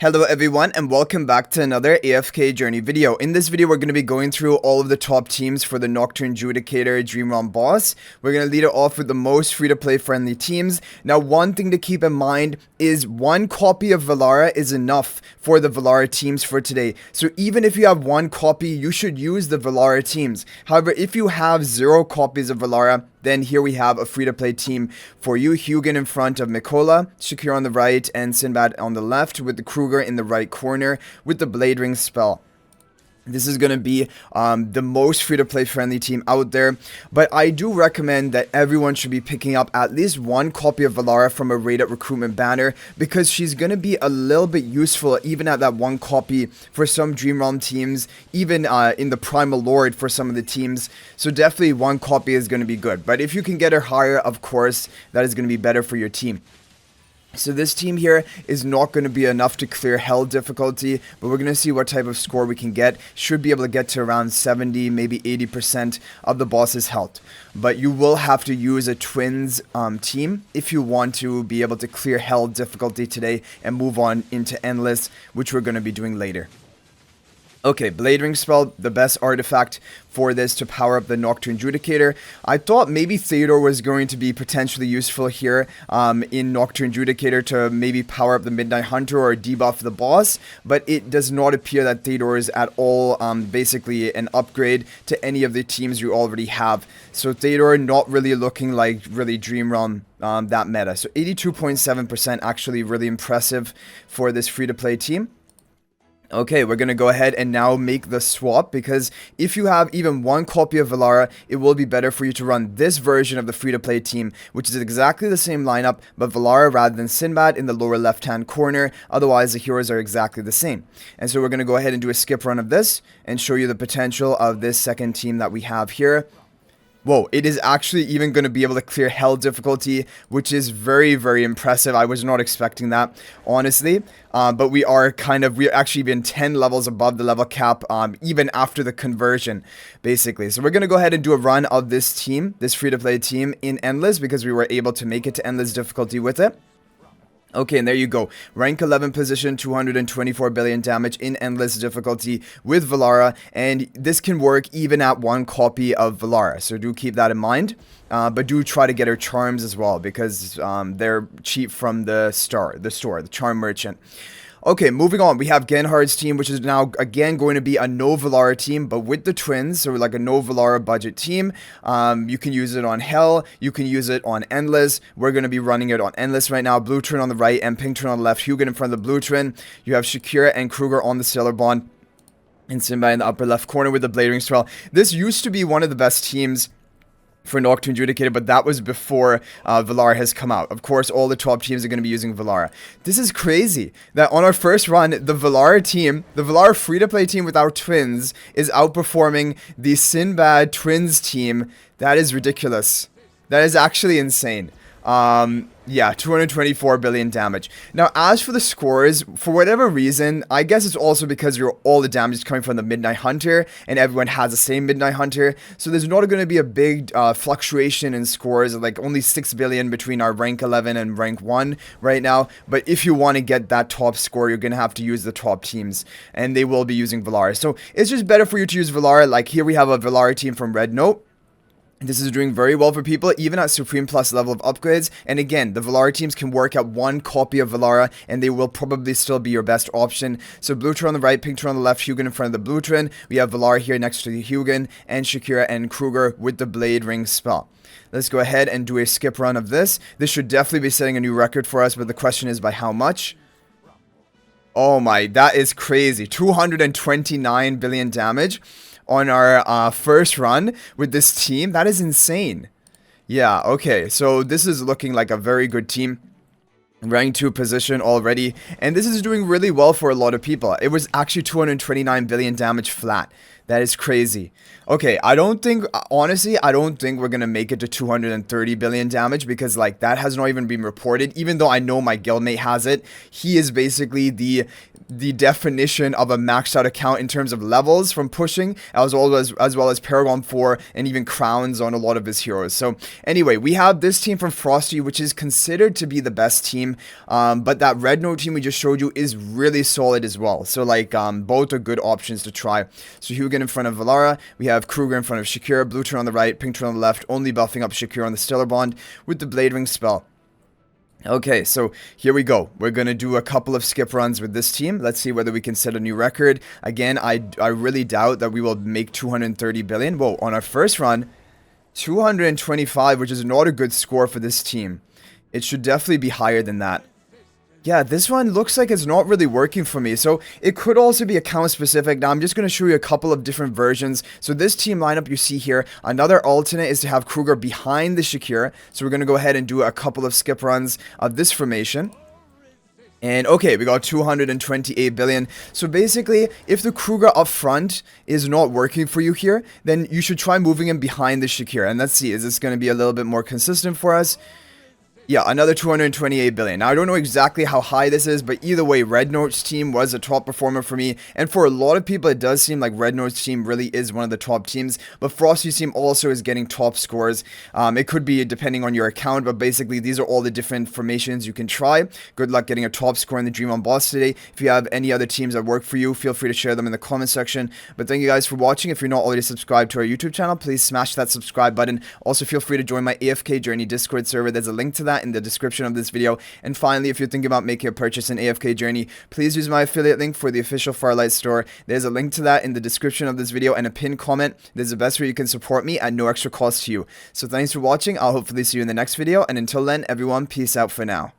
Hello everyone and welcome back to another AFK Journey video. In this video we're going to be going through all of the top teams for the Nocturne Judicator Dream Realm boss. We're going to lead it off with the most free-to-play friendly teams. Now one thing to keep in mind is one copy of Velara is enough for the Velara teams for today. So even if you have one copy, you should use the Velara teams. However, if you have 0 copies of Velara, then here we have a free-to-play team for you. Hugin in front of Mikola, Shakir on the right, and Sinbad on the left, with the Kruger in the right corner with the Blade Ring spell. This is going to be the most free-to-play friendly team out there, but I do recommend that everyone should be picking up at least one copy of Velara from a rated recruitment banner, because she's going to be a little bit useful even at that one copy for some Dream Realm teams, even in the Primal Lord for some of the teams. So definitely one copy is going to be good, but if you can get her higher, of course, that is going to be better for your team. So this team here is not going to be enough to clear Hell difficulty, but we're going to see what type of score we can get. Should be able to get to around 70, maybe 80% of the boss's health. But you will have to use a Twins team if you want to be able to clear Hell difficulty today and move on into Endless, which we're going to be doing later. Okay, Blade Ring spell, the best artifact for this to power up the Nocturne Judicator. I thought maybe Theodore was going to be potentially useful here in Nocturne Judicator to maybe power up the Midnight Hunter or debuff the boss, but it does not appear that Theodore is at all basically an upgrade to any of the teams you already have. So Theodore not really looking like really Dream Realm that meta. So 82.7% actually really impressive for this free-to-play team. Okay, we're going to go ahead and now make the swap, because if you have even one copy of Velara, it will be better for you to run this version of the free-to-play team, which is exactly the same lineup, but Velara rather than Sinbad in the lower left-hand corner. Otherwise, the heroes are exactly the same. And so we're going to go ahead and do a skip run of this and show you the potential of this second team that we have here. Whoa, it is actually even going to be able to clear Hell difficulty, which is very, very impressive. I was not expecting that, honestly. But we're actually been 10 levels above the level cap, even after the conversion, basically. So we're going to go ahead and do a run of this team, this free-to-play team, in Endless, because we were able to make it to Endless difficulty with it. Okay, and there you go. Rank 11 position, 224 billion damage in Endless difficulty with Velara, and this can work even at one copy of Velara, so do keep that in mind. But do try to get her charms as well, because they're cheap from the store, the charm merchant. Okay, moving on, we have Genhard's team, which is now, again, going to be a no Velara team, but with the twins, so like a no Velara budget team. You can use it on Hell, you can use it on Endless. We're going to be running it on Endless right now. Blue Twin on the right and Pink Twin on the left. Hugin in front of the Blue Twin. You have Shakira and Kruger on the Stellar Bond, and Sinbad in the upper left corner with the Blade Ring spell. This used to be one of the best teams for Nocturne Judicator, but that was before Velara has come out. Of course, all the top teams are going to be using Velara. This is crazy that on our first run, the Velara team, the Velara free-to-play team with our twins, is outperforming the Sinbad twins team. That is ridiculous. That is actually insane. Yeah, 224 billion damage. Now, as for the scores, for whatever reason, I guess it's also because all the damage is coming from the Midnight Hunter, and everyone has the same Midnight Hunter, so there's not going to be a big fluctuation in scores, like only 6 billion between our rank 11 and rank 1 right now. But if you want to get that top score, you're going to have to use the top teams, and they will be using Velara. So it's just better for you to use Velara. Like here we have a Velara team from Red Note. This is doing very well for people, even at Supreme Plus level of upgrades. And again, the Velara teams can work at one copy of Velara, and they will probably still be your best option. So Blue Twin on the right, Pink Twin on the left, Hugin in front of the Blue Twin. We have Velara here next to the Hugin, and Shakira and Kruger with the Blade Ring spell. Let's go ahead and do a skip run of this. This should definitely be setting a new record for us, but the question is by how much? Oh my, that is crazy. 229 billion damage on our first run with this team. That is insane. Yeah, okay, so this is looking like a very good team. Rank 2 position already, and this is doing really well for a lot of people. It was actually 229 billion damage flat. That is crazy. Okay, honestly, I don't think we're gonna make it to 230 billion damage because, like, that has not even been reported. Even though I know my guildmate has it, he is basically the definition of a maxed out account in terms of levels from pushing, as well as Paragon 4 and even crowns on a lot of his heroes. So anyway, we have this team from Frosty, which is considered to be the best team, but that Red Note team we just showed you is really solid as well. So like, both are good options to try. So Hugin in front of Velara, we have Kruger in front of Shakira, Blue turn on the right, Pink turn on the left, only buffing up Shakira on the Stellar Bond with the Blade Ring spell. Okay, so here we go. We're going to do a couple of skip runs with this team. Let's see whether we can set a new record. Again, I really doubt that we will make 230 billion. Whoa, on our first run, 225, which is not a good score for this team. It should definitely be higher than that. Yeah, this one looks like it's not really working for me, so it could also be account specific. Now, I'm just going to show you a couple of different versions. So this team lineup you see here, another alternate is to have Kruger behind the Shakira. So we're going to go ahead and do a couple of skip runs of this formation. And okay, we got 228 billion. So basically, if the Kruger up front is not working for you here, then you should try moving him behind the Shakira. And let's see, is this going to be a little bit more consistent for us? Yeah, another 228 billion. Now, I don't know exactly how high this is, but either way, Red Note's team was a top performer for me. And for a lot of people, it does seem like Red Note's team really is one of the top teams. But Frosty's team also is getting top scores. It could be depending on your account, but basically, these are all the different formations you can try. Good luck getting a top score in the Dream on Boss today. If you have any other teams that work for you, feel free to share them in the comment section. But thank you guys for watching. If you're not already subscribed to our YouTube channel, please smash that subscribe button. Also, feel free to join my AFK Journey Discord server. There's a link to that in the description of this video. And finally, if you're thinking about making a purchase in AFK Journey, please use my affiliate link for the official Farlight store. There's a link to that in the description of this video and a pinned comment. This is the best way you can support me at no extra cost to you. So thanks for watching. I'll hopefully see you in the next video, and until then, everyone, peace out for now.